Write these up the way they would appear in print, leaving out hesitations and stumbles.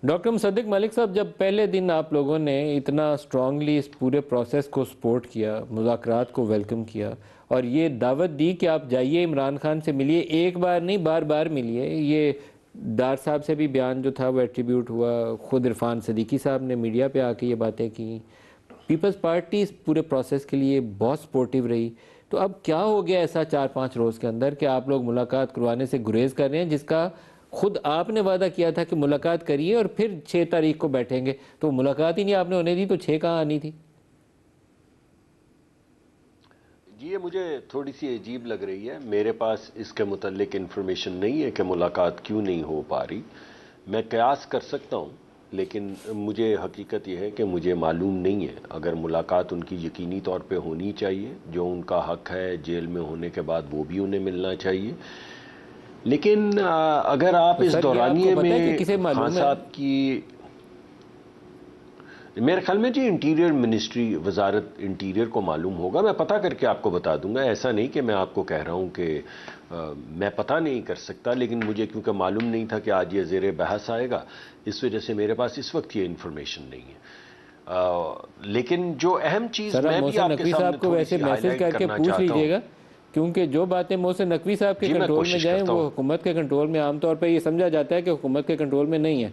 Doctor مصدق ملک صاحب، جب پہلے دن آپ لوگوں نے اتنا اسٹرانگلی اس پورے پروسیس کو سپورٹ کیا، مذاکرات کو ویلکم کیا اور یہ دعوت دی کہ آپ جائیے عمران خان سے ملیے، ایک بار نہیں بار بار ملیے، یہ ڈار صاحب سے بھی بیان جو تھا وہ ایٹریبیوٹ ہوا، خود عرفان صدیقی صاحب نے میڈیا پہ آ کے یہ باتیں کی، پیپلز پارٹی اس پورے پروسیس کے لیے بہت سپورٹیو رہی، تو اب کیا ہو گیا ایسا 4-5 روز کے اندر کہ آپ لوگ ملاقات کروانے سے گریز کر رہے ہیں، جس کا خود آپ نے وعدہ کیا تھا کہ ملاقات کریے اور پھر 6 تاریخ کو بیٹھیں گے، تو ملاقات ہی نہیں آپ نے ہونے دی، تو 6 کہاں آنی تھی؟ جی یہ مجھے تھوڑی سی عجیب لگ رہی ہے، میرے پاس اس کے متعلق انفارمیشن نہیں ہے کہ ملاقات کیوں نہیں ہو پا رہی. میں قیاس کر سکتا ہوں لیکن مجھے حقیقت یہ ہے کہ مجھے معلوم نہیں ہے. اگر ملاقات ان کی یقینی طور پہ ہونی چاہیے، جو ان کا حق ہے جیل میں ہونے کے بعد وہ بھی انہیں ملنا چاہیے. لیکن اگر آپ تو اس سر یہ آپ کو دورانیے پتہ میں ہے کہ کسے خان معلوم ہے؟ صاحب کی، میرے خیال میں جی انٹیریئر منسٹری، وزارت انٹیریئر کو معلوم ہوگا. میں پتہ کر کے آپ کو بتا دوں گا. ایسا نہیں کہ میں آپ کو کہہ رہا ہوں کہ میں پتہ نہیں کر سکتا، لیکن مجھے کیونکہ معلوم نہیں تھا کہ آج یہ زیر بحث آئے گا، اس وجہ سے میرے پاس اس وقت یہ انفارمیشن نہیں ہے. لیکن جو اہم چیز سر آپ میں بھی محسن آپ کے نقوی سامنے صاحب کو تھوڑی ویسے سی ہائی میسج لائٹ کر کے کرنا پوچھ چاہتا ہوں. لیجئے گا، کیونکہ جو باتیں محسن نقوی صاحب کے جی میں کنٹرول میں کوشش جائیں کرتا وہ ہوں. حکومت کے کنٹرول میں عام طور پہ یہ سمجھا جاتا ہے کہ حکومت کے کنٹرول میں نہیں ہے.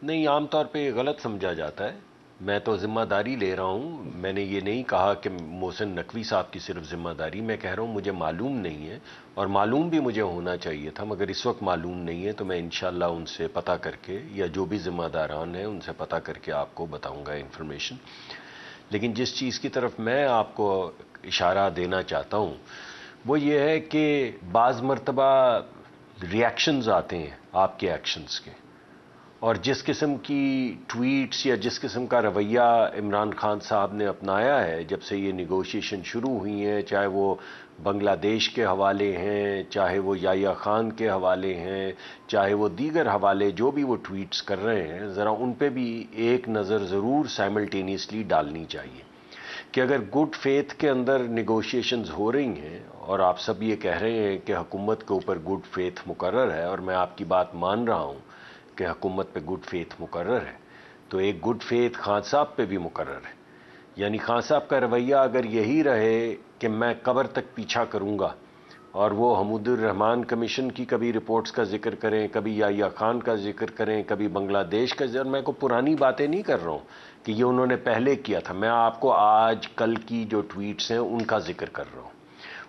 نہیں، عام طور پہ یہ غلط سمجھا جاتا ہے. میں تو ذمہ داری لے رہا ہوں. میں نے یہ نہیں کہا کہ محسن نقوی صاحب کی صرف ذمہ داری، میں کہہ رہا ہوں مجھے معلوم نہیں ہے، اور معلوم بھی مجھے ہونا چاہیے تھا، مگر اس وقت معلوم نہیں ہے. تو میں انشاءاللہ ان سے پتہ کر کے، یا جو بھی ذمہ داران ہیں ان سے پتہ کر کے آپ کو بتاؤں گا انفارمیشن. لیکن جس چیز کی طرف میں آپ کو اشارہ دینا چاہتا ہوں وہ یہ ہے کہ بعض مرتبہ ریاکشنز آتے ہیں آپ کے ایکشنز کے، اور جس قسم کی ٹویٹس یا جس قسم کا رویہ عمران خان صاحب نے اپنایا ہے جب سے یہ نیگوشیشن شروع ہوئی ہیں، چاہے وہ بنگلہ دیش کے حوالے ہیں، چاہے وہ یحییٰ خان کے حوالے ہیں، چاہے وہ دیگر حوالے جو بھی وہ ٹویٹس کر رہے ہیں، ذرا ان پہ بھی ایک نظر ضرور سائملٹینیسلی ڈالنی چاہیے کہ اگر گڈ فیتھ کے اندر نیگوشیشنز ہو رہی ہیں، اور آپ سب یہ کہہ رہے ہیں کہ حکومت کے اوپر گڈ فیتھ مقرر ہے، اور میں آپ کی بات مان رہا ہوں کہ حکومت پہ گڈ فیتھ مقرر ہے، تو ایک گڈ فیتھ خان صاحب پہ بھی مقرر ہے. یعنی خان صاحب کا رویہ اگر یہی رہے کہ میں قبر تک پیچھا کروں گا، اور وہ حمود الرحمان کمیشن کی کبھی رپورٹس کا ذکر کریں، کبھی یحییٰ خان کا ذکر کریں، کبھی بنگلہ دیش کا ذکر، میں کو پرانی باتیں نہیں کر رہا ہوں کہ یہ انہوں نے پہلے کیا تھا، میں آپ کو آج کل کی جو ٹویٹس ہیں ان کا ذکر کر رہا ہوں،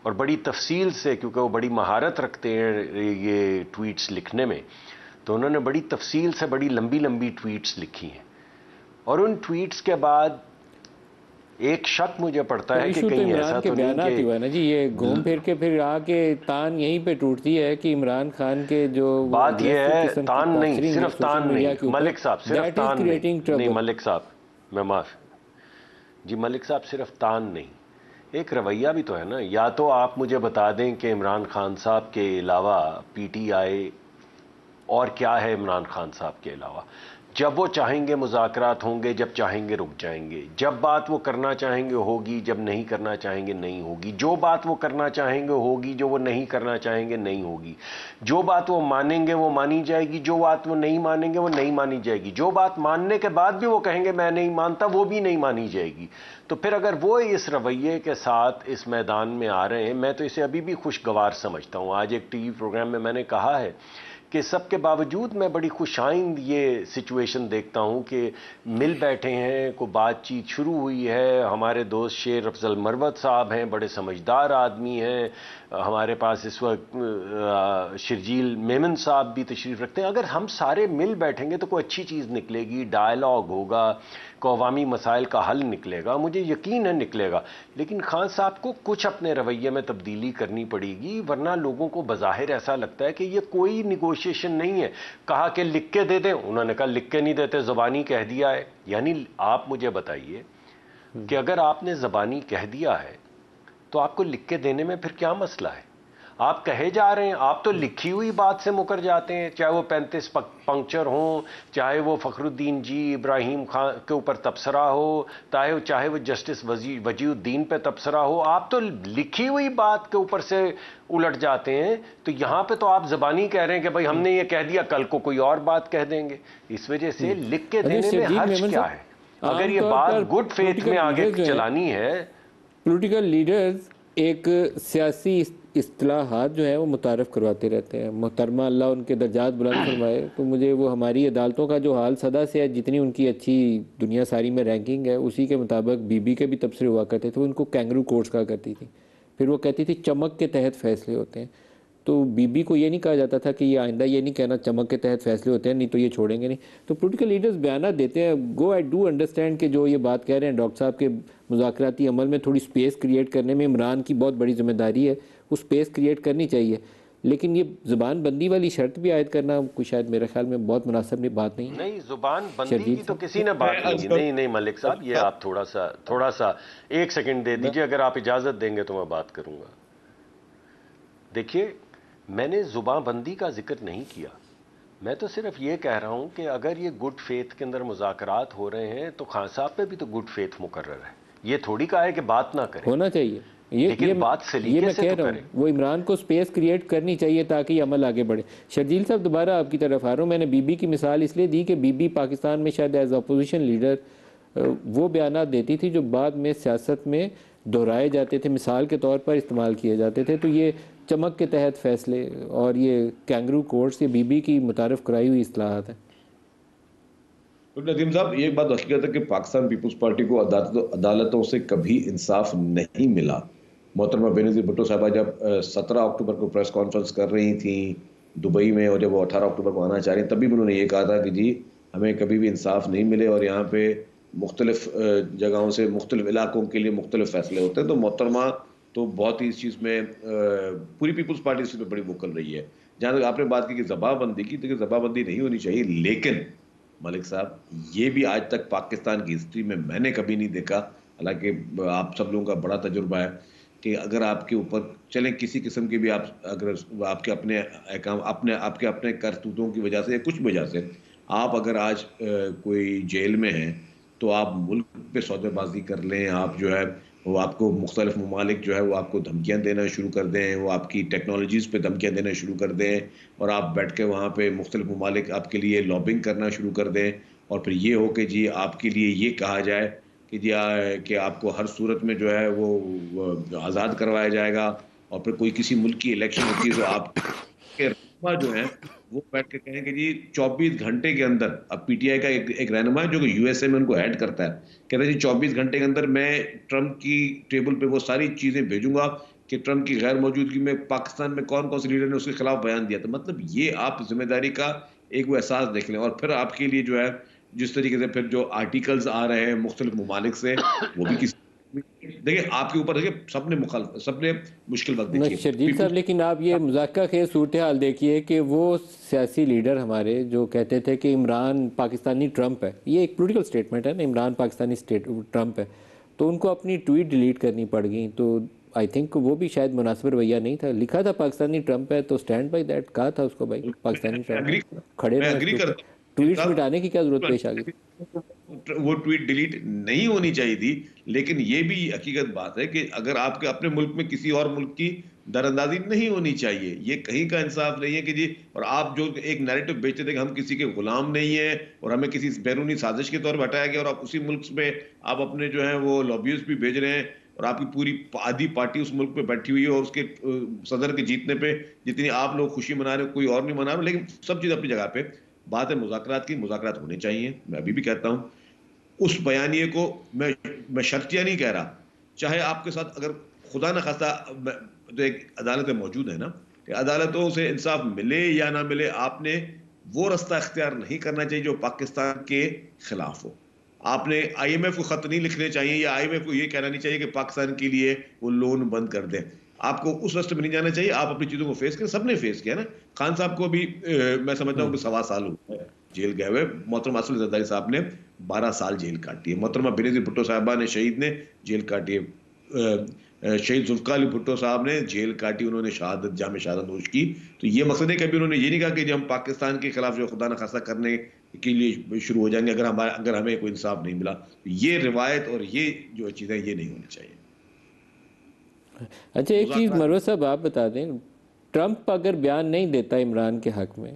اور بڑی تفصیل سے، کیونکہ وہ بڑی مہارت رکھتے ہیں یہ ٹویٹس لکھنے میں، تو انہوں نے بڑی تفصیل سے بڑی لمبی لمبی ٹویٹس لکھی ہیں. اور ان ٹویٹس کے بعد ایک شک مجھے پڑتا تو ہے کہ ایشو تو کہیں ایسا عمران کے تو نہیں بیانات کہ ہی ہوا ہے نا جی، یہ گھوم پھر کے پھر آ کے تان یہیں پہ ٹوٹتی ہے کہ عمران خان کے جو وہ بات یہ اگریسو ہے قسم کی تان نہیں، پوسچرنگ ہے صرف سوشل تان میڈیا نہیں کے اوپر، ملک صاحب، صرف دیٹ از تان نہیں، کریٹنگ نہیں ٹربل. ملک صاحب میں معاف، جی ملک صاحب صرف تان نہیں، ایک رویہ بھی تو ہے نا. یا تو آپ مجھے بتا دیں کہ عمران خان صاحب کے علاوہ پی ٹی آئی اور کیا ہے عمران خان صاحب کے علاوہ. جب وہ چاہیں گے مذاکرات ہوں گے، جب چاہیں گے رک جائیں گے، جب بات وہ کرنا چاہیں گے ہوگی، جب نہیں کرنا چاہیں گے نہیں ہوگی، جو بات وہ کرنا چاہیں گے ہوگی، جو وہ نہیں کرنا چاہیں گے نہیں ہوگی، جو بات وہ مانیں گے وہ مانی جائے گی، جو بات وہ نہیں مانیں گے وہ نہیں مانی جائے گی، جو بات ماننے کے بعد بھی وہ کہیں گے میں نہیں مانتا وہ بھی نہیں مانی جائے گی. تو پھر اگر وہ اس رویے کے ساتھ اس میدان میں آ رہے ہیں، میں تو اسے ابھی بھی خوشگوار سمجھتا ہوں. آج ایک ٹی وی پروگرام میں نے کہا ہے کہ سب کے باوجود میں بڑی خوش آئند یہ سچویشن دیکھتا ہوں کہ مل بیٹھے ہیں، کو بات چیت شروع ہوئی ہے. ہمارے دوست شیر افضل مروت صاحب ہیں، بڑے سمجھدار آدمی ہیں. ہمارے پاس اس وقت شرجیل میمن صاحب بھی تشریف رکھتے ہیں. اگر ہم سارے مل بیٹھیں گے تو کوئی اچھی چیز نکلے گی، ڈائلاگ ہوگا، کو عوامی مسائل کا حل نکلے گا، مجھے یقین ہے نکلے گا. لیکن خان صاحب کو کچھ اپنے رویے میں تبدیلی کرنی پڑے گی، ورنہ لوگوں کو بظاہر ایسا لگتا ہے کہ یہ کوئی نیگوشیشن نہیں ہے. کہا کہ لکھ کے دے دیں، انہوں نے کہا لکھ کے نہیں دیتے، زبانی کہہ دیا ہے. یعنی آپ مجھے بتائیے کہ اگر آپ نے زبانی کہہ دیا ہے تو آپ کو لکھ کے دینے میں پھر کیا مسئلہ ہے؟ آپ کہے جا رہے ہیں، آپ تو لکھی ہوئی بات سے مکر جاتے ہیں، چاہے وہ 35 پنکچر ہوں، چاہے وہ فخر الدین جی ابراہیم خان کے اوپر تبصرہ ہو، چاہے وہ جسٹس وجی الدین پہ تبصرہ ہو، آپ تو لکھی ہوئی بات کے اوپر سے الٹ جاتے ہیں. تو یہاں پہ تو آپ زبانی کہہ رہے ہیں کہ بھائی ہم نے یہ کہہ دیا، کل کو کوئی اور بات کہہ دیں گے. اس وجہ سے لکھ کے اچھا دینے میں شرجیل حرج میمن کیا صاحب، ہے؟ اگر عام یہ طور پر بات گڈ فیتھ میں پولیٹیکل آگے لیڈرز جو ہیں، چلانی ہے. پولیٹیکل لیڈرز ایک سیاسی اصطلاحات جو ہیں وہ متعارف کرواتے رہتے ہیں. محترمہ اللہ ان کے درجات بلند فرمائے، تو مجھے وہ ہماری عدالتوں کا جو حال سدا سے ہے، جتنی ان کی اچھی دنیا ساری میں رینکنگ ہے، اسی کے مطابق بی بی کے بھی تبصرے ہوا کرتے تھے. ان کو کینگرو کورٹس کہا کرتی تھی. پھر وہ کہتی تھی چمک کے تحت فیصلے ہوتے ہیں. تو بی بی کو یہ نہیں کہا جاتا تھا کہ یہ آئندہ یہ نہیں کہنا چمک کے تحت فیصلے ہوتے ہیں، نہیں تو یہ چھوڑیں گے نہیں. تو پولیٹیکل لیڈرز بیانات دیتے ہیں. گو آئی ڈو انڈرسٹینڈ کہ جو یہ بات کہہ رہے ہیں ڈاکٹر صاحب کے مذاکراتی عمل میں تھوڑی سپیس کریٹ کرنے میں عمران کی بہت بڑی ذمہ داری ہے، وہ سپیس کریٹ کرنی چاہیے. لیکن یہ زبان بندی والی شرط بھی عائد کرنا کوئی شاید میرے خیال میں بہت مناسب بات نہیں ہے. نہیں، زبان بندی شرجیل کی تو صاحب، کسی نے میں بات نہیں عرض کی. کروں نہیں ملک صاحب، یہ آپ تھوڑا سا 1 سیکنڈ دے میں دیجئے. اگر آپ اجازت دیں گے تو میں بات کروں گا. دیکھیے، میں نے زبان بندی کا ذکر نہیں کیا. میں تو صرف یہ کہہ رہا ہوں کہ اگر یہ گڈ فیتھ کے اندر مذاکرات ہو رہے ہیں تو خان صاحب پہ بھی تو گڈ فیتھ مقرر ہے. یہ تھوڑی کہا ہے کہ بات نہ کریں، ہونا چاہیے. لیکن بات یہ سلیقے میں سے کہہ تو رہا ہوں، کریں. وہ عمران کو سپیس کریٹ کرنی چاہیے تاکہ یہ عمل آگے بڑھے. شرجیل صاحب دوبارہ آپ کی طرف آ رہا ہوں. میں نے بی بی کی مثال اس لیے دی کہ بی بی پاکستان میں شاید ایز اپوزیشن لیڈر وہ بیانات دیتی تھی جو بعد میں سیاست میں دہرائے جاتے تھے، مثال کے طور پر استعمال کیے جاتے تھے. تو یہ چمک کے تحت فیصلے اور یہ کینگرو کورٹس یہ بی بی کی متعارف کرائی ہوئی اصطلاحات ہیں. ندیم صاحب، یہ بات حقیقت ہے کہ پاکستان پیپلز پارٹی کو عدالتوں سے کبھی انصاف نہیں ملا. محترمہ بینظیر بھٹو صاحبہ جب 17 اکتوبر کو پریس کانفرنس کر رہی تھیں دبئی میں، اور جب وہ 18 اکتوبر کو آنا چاہ رہی ہیں، تب بھی انہوں نے یہ کہا تھا کہ جی ہمیں کبھی بھی انصاف نہیں ملے اور یہاں پہ مختلف جگہوں سے مختلف علاقوں کے لیے مختلف فیصلے ہوتے ہیں. تو محترمہ تو بہت ہی اس چیز میں پوری پیپلز پارٹی اس میں بڑی وکل رہی ہے. جہاں تک آپ نے بات کی کہ زبان بندی کی، دیکھیں زبان بندی نہیں ہونی چاہیے، لیکن ملک صاحب یہ بھی آج تک پاکستان کی ہسٹری میں نے کبھی نہیں دیکھا، حالانکہ آپ سب لوگوں کا بڑا تجربہ ہے، کہ اگر آپ کے اوپر چلیں کسی قسم کی بھی اگر آپ کے اپنے احکام آپ کے اپنے کرتوتوں کی وجہ سے یا کچھ وجہ سے آپ اگر آج کوئی جیل میں ہیں تو آپ ملک پہ سودے بازی کر لیں، آپ جو ہے وہ آپ کو مختلف ممالک جو ہے وہ آپ کو دھمکیاں دینا شروع کر دیں، وہ آپ کی ٹیکنالوجیز پہ دھمکیاں دینا شروع کر دیں، اور آپ بیٹھ کے وہاں پہ مختلف ممالک آپ کے لیے لابنگ کرنا شروع کر دیں، اور پھر یہ ہو کہ جی آپ کے لیے یہ کہا جائے کہ جی کہ آپ کو ہر صورت میں جو ہے وہ آزاد کروایا جائے گا، اور پھر کوئی کسی ملک کی الیکشن ہوتی ہے تو آپ کے رہنما جو ہیں وہ بیٹھ کے کہیں کہ جی 24 گھنٹے کے اندر، اب پی ٹی آئی کا ایک رہنما ہے جو کہ یو ایس اے میں ان کو ہیڈ کرتا ہے، کہتا ہے جی 24 گھنٹے کے اندر میں ٹرمپ کی ٹیبل پہ وہ ساری چیزیں بھیجوں گا کہ ٹرمپ کی غیر موجودگی میں پاکستان میں کون کون سے لیڈر نے اس کے خلاف بیان دیا تھا. مطلب یہ آپ ذمہ داری کا ایک وہ احساس دیکھ لیں، اور پھر آپ کے لیے جو ہے جس طریقے سے پھر جو آرٹیکلز آ رہے ہیں مختلف ممالک سے، وہ بھی کسی دیکھیں آپ کے اوپر، دیکھیں سب نے مشکل وقت دیکھی ہے. شرجیل صاحب، پیپلز لیکن آپ یہ مذاکرہ خیز صورتحال دیکھیے کہ وہ سیاسی لیڈر ہمارے جو کہتے تھے کہ عمران پاکستانی ٹرمپ ہے، یہ ایک پولیٹیکل سٹیٹمنٹ ہے نا، عمران پاکستانی ٹرمپ ہے، تو ان کو اپنی ٹویٹ ڈیلیٹ کرنی پڑ گئی. تو آئی تھنک وہ بھی شاید مناسب رویہ نہیں تھا. لکھا تھا پاکستانی ٹرمپ ہے تو سٹینڈ بائی دیٹ، کہا تھا اس کو بھائی پاکستانی ٹرمپ ہے، کھڑے میں رہیں اس اگری کے اوپر. کرتا ٹویٹس مٹانے کی کیا ضرورت پیش آ گئی؟ ہوں، وہ ٹویٹ ڈیلیٹ نہیں ہونی چاہیے تھی، لیکن یہ بھی حقیقت بات ہے کہ اگر آپ کے اپنے ملک میں کسی اور ملک کی دراندازی نہیں ہونی چاہیے، یہ کہیں کا انصاف نہیں ہے کہ جی، اور آپ جو ایک نیریٹو بیچتے تھے کہ ہم کسی کے غلام نہیں ہیں اور ہمیں کسی بیرونی سازش کے طور پر ہٹایا گیا، اور آپ اسی ملک میں آپ اپنے جو ہیں وہ لابیز بھی بھیج رہے ہیں، اور آپ کی پوری آدھی پارٹی اس ملک پہ بیٹھی ہوئی ہے، اور اس کے صدر کے جیتنے پہ جتنی آپ لوگ خوشی منا رہے ہو کوئی اور نہیں منا رہا. لیکن سب چیز اپنی جگہ پہ. بات ہے مذاکرات کی، مذاکرات ہونے چاہیے. میں ابھی بھی کہتا ہوں اس بیانیے کو میں شرطیہ نہیں کہہ رہا، چاہے آپ کے ساتھ اگر خدا نہ خواستہ تو ایک عدالتیں موجود ہیں نا، کہ عدالتوں سے انصاف ملے یا نہ ملے، آپ نے وہ رستہ اختیار نہیں کرنا چاہیے جو پاکستان کے خلاف ہو. آپ نے آئی ایم ایف کو خط نہیں لکھنے چاہیے، یا آئی ایم ایف کو یہ کہنا نہیں چاہیے کہ پاکستان کے لیے وہ لون بند کر دیں. آپ کو اس راستے میں نہیں جانا چاہیے. آپ اپنی چیزوں کو فیس کریں، سب نے فیس کیا نا. خان صاحب کو بھی میں سمجھتا ہوں کہ 1.25 سال ہوئے جیل گئے ہوئے. محترمہ اسد زرداری صاحب نے 12 سال جیل کاٹی ہے. محترمہ بینظیر بھٹو صاحبہ نے شہید نے جیل کاٹی ہے. شہید ذوالفقار علی بھٹو صاحب نے جیل کاٹی، انہوں نے شہادت جام شہادت نوش کی. تو یہ مقصد ہے کہ ابھی انہوں نے یہ نہیں کہا کہ جو ہم پاکستان کے خلاف جو خدا نخواستہ کرنے کے لیے شروع ہو جائیں گے اگر ہمیں کوئی انصاف نہیں ملا. یہ روایت اور یہ جو چیزیں یہ نہیں ہونی چاہیے. اچھا ایک چیز مروت صاحب آپ بتا دیں، ٹرمپ اگر بیان نہیں دیتا عمران کے حق میں،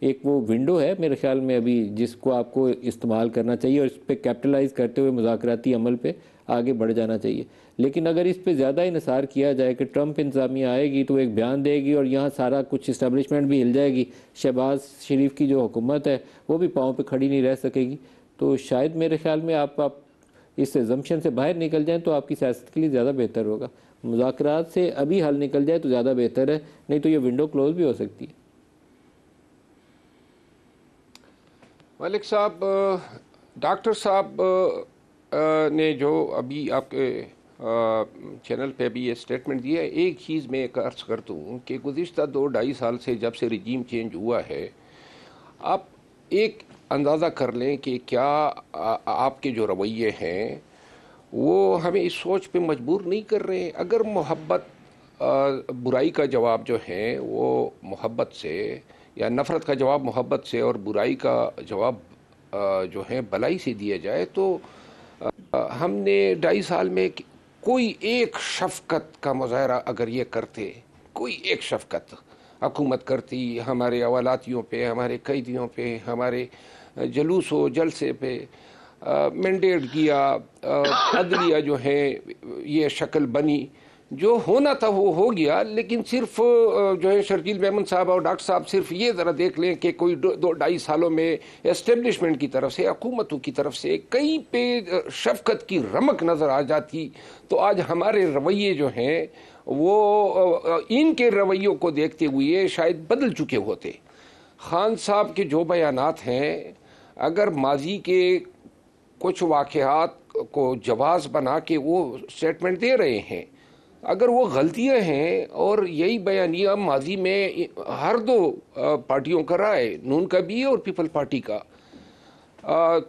ایک وہ ونڈو ہے میرے خیال میں ابھی جس کو آپ کو استعمال کرنا چاہیے اور اس پہ کیپٹلائز کرتے ہوئے مذاکراتی عمل پہ آگے بڑھ جانا چاہیے. لیکن اگر اس پہ زیادہ انحصار کیا جائے کہ ٹرمپ انتظامیہ آئے گی تو ایک بیان دے گی اور یہاں سارا کچھ اسٹیبلشمنٹ بھی ہل جائے گی، شہباز شریف کی جو حکومت ہے وہ بھی پاؤں پہ کھڑی نہیں رہ سکے گی، تو شاید میرے خیال میں آپ اس ایزمپشن سے باہر نکل جائیں تو آپ کی سیاست کے لیے زیادہ بہتر ہوگا. مذاکرات سے ابھی حل نکل جائے تو زیادہ بہتر ہے، نہیں تو یہ ونڈو کلوز بھی ہو سکتی ہے. ملک صاحب، ڈاکٹر صاحب نے جو ابھی آپ کے چینل پہ بھی یہ سٹیٹمنٹ دیا ہے، ایک چیز میں ایک عرض کرتا ہوں کہ گزشتہ 2-2.5 سال سے جب سے رجیم چینج ہوا ہے، آپ ایک اندازہ کر لیں کہ کیا آپ کے جو رویے ہیں وہ ہمیں اس سوچ پہ مجبور نہیں کر رہے ہیں؟ اگر محبت برائی کا جواب جو ہے وہ محبت سے، یا نفرت کا جواب محبت سے اور برائی کا جواب جو ہے بلائی سے دیا جائے، تو ہم نے 2.5 سال میں کوئی ایک شفقت کا مظاہرہ اگر یہ کرتے، کوئی ایک شفقت حکومت کرتی ہمارے اولاتیوں پہ، ہمارے قیدیوں پہ، ہمارے جلوس و جلسے پہ، مینڈیٹ کیا، عدلیہ جو ہے یہ شکل بنی، جو ہونا تھا وہ ہو گیا. لیکن صرف جو ہے شرجیل میمن صاحب اور ڈاکٹر صاحب صرف یہ ذرا دیکھ لیں کہ کوئی 2-2.5 سالوں میں اسٹیبلشمنٹ کی طرف سے، حکومتوں کی طرف سے کہیں پہ شفقت کی رمق نظر آ جاتی تو آج ہمارے رویے جو ہیں وہ ان کے رویوں کو دیکھتے ہوئے شاید بدل چکے ہوتے. خان صاحب کے جو بیانات ہیں، اگر ماضی کے کچھ واقعات کو جواز بنا کے وہ سٹیٹمنٹ دے رہے ہیں، اگر وہ غلطیاں ہیں اور یہی بیانیہ ماضی میں ہر 2 پارٹیوں کا رہا ہے، نون کا بھی اور پیپل پارٹی کا،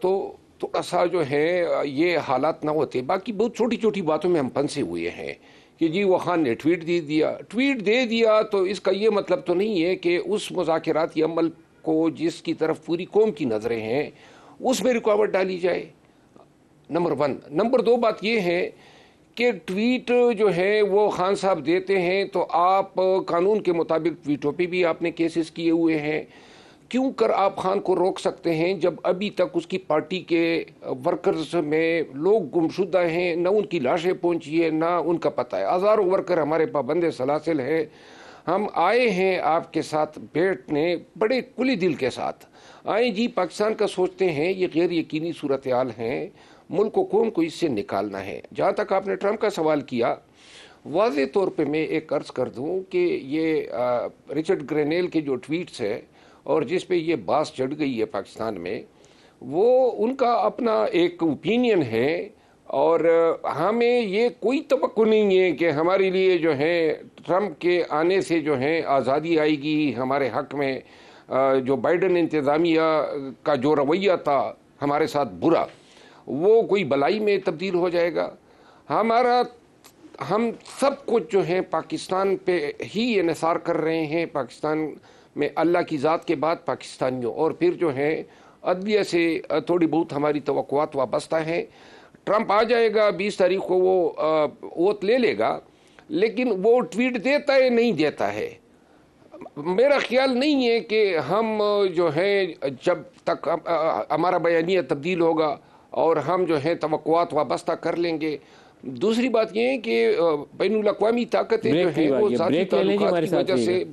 تو تھوڑا سا جو ہے یہ حالات نہ ہوتے. باقی بہت چھوٹی چھوٹی باتوں میں ہم پھنسے ہوئے ہیں کہ جی وہ خان نے ٹویٹ دے دیا تو اس کا یہ مطلب تو نہیں ہے کہ اس مذاکراتی عمل کو جس کی طرف پوری قوم کی نظریں ہیں اس میں رکاوٹ ڈالی جائے. نمبر 1. نمبر 2 بات یہ ہے کہ ٹویٹ جو ہے وہ خان صاحب دیتے ہیں تو آپ قانون کے مطابق ٹویٹوں پہ بھی آپ نے کیسز کیے ہوئے ہیں. کیوں کر آپ خان کو روک سکتے ہیں جب ابھی تک اس کی پارٹی کے ورکرز میں لوگ گمشدہ ہیں، نہ ان کی لاشیں پہنچی ہے، نہ ان کا پتہ ہے. ہزاروں ورکر ہمارے پابند سلاسل ہیں. ہم آئے ہیں آپ کے ساتھ بیٹھنے بڑے کھلے دل کے ساتھ. آئیں جی پاکستان کا سوچتے ہیں، یہ غیر یقینی صورتحال ہیں، ملک و قوم کو اس سے نکالنا ہے. جہاں تک آپ نے ٹرمپ کا سوال کیا، واضح طور پہ میں ایک عرض کر دوں کہ یہ رچرڈ گرینیل کے جو ٹویٹس ہے اور جس پہ یہ باس چڑھ گئی ہے پاکستان میں، وہ ان کا اپنا ایک اوپینین ہے اور ہمیں یہ کوئی توقع نہیں ہے کہ ہمارے لیے جو ہے ٹرمپ کے آنے سے جو ہے آزادی آئے گی ہمارے حق میں. جو بائیڈن انتظامیہ کا جو رویہ تھا ہمارے ساتھ برا، وہ کوئی بلائی میں تبدیل ہو جائے گا. ہم سب کچھ جو ہے پاکستان پہ ہی انحصار کر رہے ہیں، پاکستان میں اللہ کی ذات کے بعد پاکستانیوں، اور پھر جو ہے عدلیہ سے تھوڑی بہت ہماری توقعات وابستہ ہیں. ٹرمپ آ جائے گا 20 تاریخ کو، وہ ووٹ لے لے گا، لیکن وہ ٹویٹ دیتا ہے نہیں دیتا ہے. میرا خیال نہیں ہے کہ ہم جو ہے جب تک ہمارا بیانیہ تبدیل ہوگا اور ہم جو ہے توقعات وابستہ کر لیں گے. دوسری بات یہ ہے کہ بین الاقوامی طاقتیں جو ہیں وہ ذاتی تعلقات کی وجہ سے